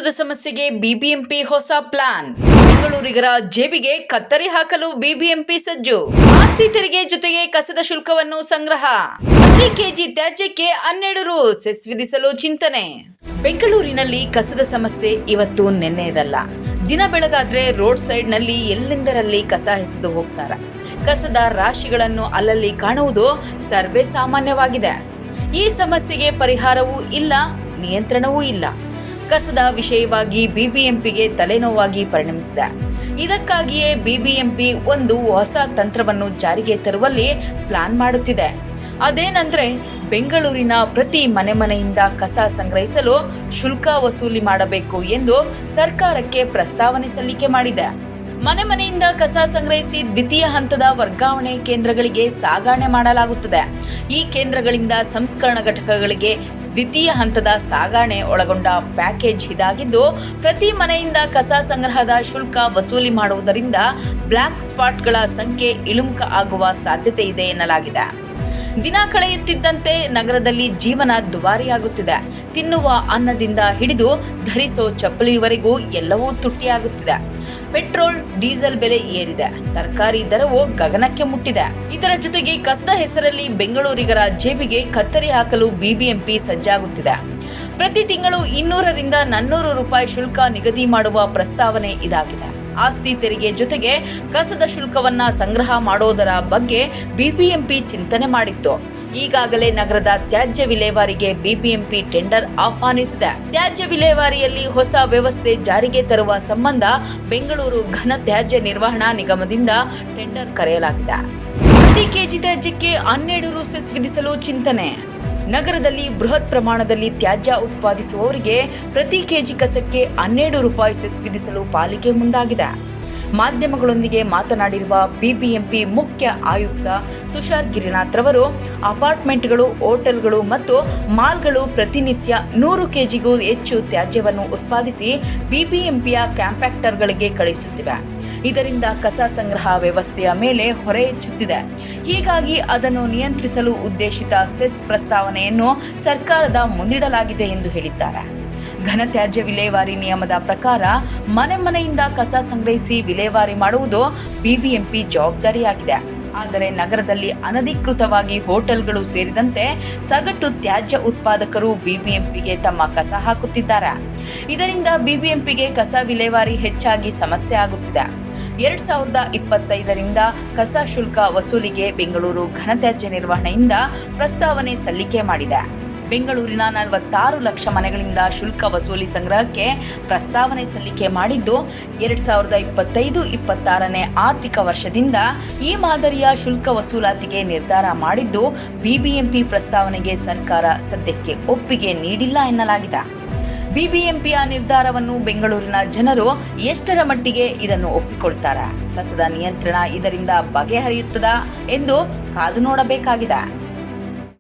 ಕಸದ ಸಮಸ್ಯೆಗೆ ಬಿಬಿಎಂಪಿ ಹೊಸ ಪ್ಲಾನ್. ಬೆಂಗಳೂರಿಗರ ಜೇಬಿಗೆ ಕತ್ತರಿ ಹಾಕಲು ಬಿಬಿಎಂಪಿ ಸಜ್ಜು. ಆಸ್ತಿ ತೆರಿಗೆ ಜೊತೆಗೆ ಕಸದ ಶುಲ್ಕವನ್ನು ಸಂಗ್ರಹ. ಪ್ರತಿ ಕೆಜಿ ತ್ಯಾಜ್ಯಕ್ಕೆ 12 ರು ಸೆಸ್ ವಿಧಿಸಲು ಚಿಂತನೆ. ಬೆಂಗಳೂರಿನಲ್ಲಿ ಕಸದ ಸಮಸ್ಯೆ ಇವತ್ತು ನೆನ್ನೆದಲ್ಲ. ದಿನ ಬೆಳಗಾದ್ರೆ ರೋಡ್ ಸೈಡ್ ನಲ್ಲಿ ಎಲ್ಲೆಂದರಲ್ಲಿ ಕಸ ಎಸೆದು ಹೋಗ್ತಾರೆ. ಕಸದ ರಾಶಿಗಳನ್ನು ಅಲ್ಲಲ್ಲಿ ಕಾಣುವುದು ಸರ್ವೇ ಸಾಮಾನ್ಯವಾಗಿದೆ. ಈ ಸಮಸ್ಯೆಗೆ ಪರಿಹಾರವೂ ಇಲ್ಲ, ನಿಯಂತ್ರಣವೂ ಇಲ್ಲ. ಕಸದ ವಿಷಯವಾಗಿ ಬಿಬಿಎಂಪಿಗೆ ತಲೆನೋವಾಗಿ ಪರಿಣಮಿಸಿದೆ. ಇದಕ್ಕಾಗಿಯೇ ಬಿಬಿಎಂಪಿ ಒಂದು ಹೊಸ ತಂತ್ರವನ್ನು ಜಾರಿಗೆ ತರುವಲ್ಲಿ ಪ್ಲಾನ್ ಮಾಡುತ್ತಿದೆ. ಅದೇನೆಂದರೆ ಬೆಂಗಳೂರಿನ ಪ್ರತಿ ಮನೆಯಿಂದ ಕಸ ಸಂಗ್ರಹಿಸಲು ಶುಲ್ಕ ವಸೂಲಿ ಮಾಡಬೇಕು ಎಂದು ಸರ್ಕಾರಕ್ಕೆ ಪ್ರಸ್ತಾವನೆ ಸಲ್ಲಿಕೆ ಮಾಡಿದೆ. ಮನೆಯಿಂದ ಕಸ ಸಂಗ್ರಹಿಸಿ ದ್ವಿತೀಯ ಹಂತದ ವರ್ಗಾವಣೆ ಕೇಂದ್ರಗಳಿಗೆ ಸಾಗಣೆ ಮಾಡಲಾಗುತ್ತದೆ. ಈ ಕೇಂದ್ರಗಳಿಂದ ಸಂಸ್ಕರಣಾ ಘಟಕಗಳಿಗೆ ದ್ವಿತೀಯ ಹಂತದ ಸಾಗಣೆ ಒಳಗೊಂಡ ಪ್ಯಾಕೇಜ್ ಇದಾಗಿದ್ದು, ಪ್ರತಿ ಮನೆಯಿಂದ ಕಸ ಸಂಗ್ರಹದ ಶುಲ್ಕ ವಸೂಲಿ ಮಾಡುವುದರಿಂದ ಬ್ಲ್ಯಾಕ್ ಸ್ಪಾಟ್ಗಳ ಸಂಖ್ಯೆ ಇಳಿಮುಖ ಆಗುವ ಸಾಧ್ಯತೆ ಇದೆ ಎನ್ನಲಾಗಿದೆ. ದಿನ ಕಳೆಯುತ್ತಿದ್ದಂತೆ ನಗರದಲ್ಲಿ ಜೀವನ ದುಬಾರಿಯಾಗುತ್ತಿದೆ. ತಿನ್ನುವ ಅನ್ನದಿಂದ ಹಿಡಿದು ಧರಿಸೋ ಚಪ್ಪಲಿವರೆಗೂ ಎಲ್ಲವೂ ತುಟ್ಟಿಯಾಗುತ್ತಿದೆ. ಪೆಟ್ರೋಲ್, ಡೀಸೆಲ್ ಬೆಲೆ ಏರಿದೆ. ತರಕಾರಿ ದರವು ಗಗನಕ್ಕೆ ಮುಟ್ಟಿದೆ. ಇದರ ಜೊತೆಗೆ ಕಸದ ಹೆಸರಲ್ಲಿ ಬೆಂಗಳೂರಿಗರ ಜೇಬಿಗೆ ಕತ್ತರಿ ಹಾಕಲು ಬಿಬಿಎಂಪಿ ಸಜ್ಜಾಗುತ್ತಿದೆ. ಪ್ರತಿ ತಿಂಗಳು 200 ರಿಂದ 400 ರೂಪಾಯಿ ಶುಲ್ಕ ನಿಗದಿ ಮಾಡುವ ಪ್ರಸ್ತಾವನೆ ಇದಾಗಿದೆ. ಆಸ್ತಿ ತೆರಿಗೆ ಜೊತೆಗೆ ಕಸದ ಶುಲ್ಕವನ್ನ ಸಂಗ್ರಹ ಮಾಡೋದರ ಬಗ್ಗೆ ಬಿಬಿಎಂಪಿ ಚಿಂತನೆ ಮಾಡಿತ್ತು. ಈಗಾಗಲೇ ನಗರದ ತ್ಯಾಜ್ಯ ವಿಲೇವಾರಿಗೆ ಬಿಬಿಎಂಪಿ ಟೆಂಡರ್ ಆಹ್ವಾನಿಸಿದೆ. ತ್ಯಾಜ್ಯ ವಿಲೇವಾರಿಯಲ್ಲಿ ಹೊಸ ವ್ಯವಸ್ಥೆ ಜಾರಿಗೆ ತರುವ ಸಂಬಂಧ ಬೆಂಗಳೂರು ಘನ ತ್ಯಾಜ್ಯ ನಿರ್ವಹಣಾ ನಿಗಮದಿಂದ ಟೆಂಡರ್ ಕರೆಯಲಾಗಿದೆ. ಪ್ರತಿ ಕೆಜಿ ತ್ಯಾಜ್ಯಕ್ಕೆ 12 ರು ಸೆಸ್ ವಿಧಿಸಲು ಚಿಂತನೆ. ನಗರದಲ್ಲಿ ಬೃಹತ್ ಪ್ರಮಾಣದಲ್ಲಿ ತ್ಯಾಜ್ಯ ಉತ್ಪಾದಿಸುವವರಿಗೆ ಪ್ರತಿ ಕೆಜಿ ಕಸಕ್ಕೆ 12 ರೂಪಾಯಿ ಸೆಸ್ ವಿಧಿಸಲು ಪಾಲಿಕೆ ಮುಂದಾಗಿದೆ. ಮಾಧ್ಯಮಗಳೊಂದಿಗೆ ಮಾತನಾಡಿರುವ ಬಿಬಿಎಂಪಿ ಮುಖ್ಯ ಆಯುಕ್ತ ತುಷಾರ್ ಗಿರಿನಾಥ್ ರವರು, ಅಪಾರ್ಟ್ಮೆಂಟ್ಗಳು, ಹೋಟೆಲ್ಗಳು ಮತ್ತು ಮಾಲ್ಗಳು ಪ್ರತಿನಿತ್ಯ 100 ಕೆಜಿಗೂ ಹೆಚ್ಚು ತ್ಯಾಜ್ಯವನ್ನು ಉತ್ಪಾದಿಸಿ ಬಿಬಿಎಂಪಿಯ ಕಾಂಪ್ಯಾಕ್ಟರ್ಗಳಿಗೆ ಕಳುಹಿಸುತ್ತಿವೆ. ಇದರಿಂದ ಕಸ ಸಂಗ್ರಹ ವ್ಯವಸ್ಥೆಯ ಮೇಲೆ ಹೊರೆ ಹೆಚ್ಚುತ್ತಿದೆ. ಹೀಗಾಗಿ ಅದನ್ನು ನಿಯಂತ್ರಿಸಲು ಉದ್ದೇಶಿತ ಸೆಸ್ ಪ್ರಸ್ತಾವನೆಯನ್ನು ಸರ್ಕಾರದ ಮುಂದಿಡಲಾಗಿದೆ ಎಂದು ಹೇಳಿದ್ದಾರೆ. ಘನತ್ಯಾಜ್ಯ ವಿಲೇವಾರಿ ನಿಯಮದ ಪ್ರಕಾರ ಮನೆಯಿಂದ ಕಸ ಸಂಗ್ರಹಿಸಿ ವಿಲೇವಾರಿ ಮಾಡುವುದು ಬಿಬಿಎಂಪಿ ಜವಾಬ್ದಾರಿಯಾಗಿದೆ. ಆದರೆ ನಗರದಲ್ಲಿ ಅನಧಿಕೃತವಾಗಿ ಹೋಟೆಲ್ಗಳು ಸೇರಿದಂತೆ ಸಗಟು ತ್ಯಾಜ್ಯ ಉತ್ಪಾದಕರು ಬಿಬಿಎಂಪಿಗೆ ತಮ್ಮ ಕಸ ಹಾಕುತ್ತಿದ್ದಾರೆ. ಇದರಿಂದ ಬಿಬಿಎಂಪಿಗೆ ಕಸ ವಿಲೇವಾರಿ ಹೆಚ್ಚಾಗಿ ಸಮಸ್ಯೆ ಆಗುತ್ತಿದೆ. 2025 ರಿಂದ ಕಸ ಶುಲ್ಕ ವಸೂಲಿಗೆ ಬೆಂಗಳೂರು ಘನತ್ಯಾಜ್ಯ ನಿರ್ವಹಣೆಯಿಂದ ಪ್ರಸ್ತಾವನೆ ಸಲ್ಲಿಕೆ ಮಾಡಿದೆ. ಬೆಂಗಳೂರಿನ 46 ಲಕ್ಷ ಮನೆಗಳಿಂದ ಶುಲ್ಕ ವಸೂಲಿ ಸಂಗ್ರಹಕ್ಕೆ ಪ್ರಸ್ತಾವನೆ ಸಲ್ಲಿಕೆ ಮಾಡಿದ್ದು, 2025-26ನೇ ಆರ್ಥಿಕ ವರ್ಷದಿಂದ ಈ ಮಾದರಿಯ ಶುಲ್ಕ ವಸೂಲಾತಿಗೆ ನಿರ್ಧಾರ ಮಾಡಿದ್ದು, ಬಿಬಿಎಂಪಿ ಪ್ರಸ್ತಾವನೆಗೆ ಸರ್ಕಾರ ಸದ್ಯಕ್ಕೆ ಒಪ್ಪಿಗೆ ನೀಡಿಲ್ಲ ಎನ್ನಲಾಗಿದೆ. ಬಿಬಿಎಂಪಿಯ ನಿರ್ಧಾರವನ್ನು ಬೆಂಗಳೂರಿನ ಜನರು ಎಷ್ಟರ ಮಟ್ಟಿಗೆ ಇದನ್ನು ಒಪ್ಪಿಕೊಳ್ತಾರೆ? ಕಸದ ನಿಯಂತ್ರಣ ಇದರಿಂದ ಬಗೆಹರಿಯುತ್ತದಾ ಎಂದು ಕಾದು ನೋಡಬೇಕಾಗಿದೆ.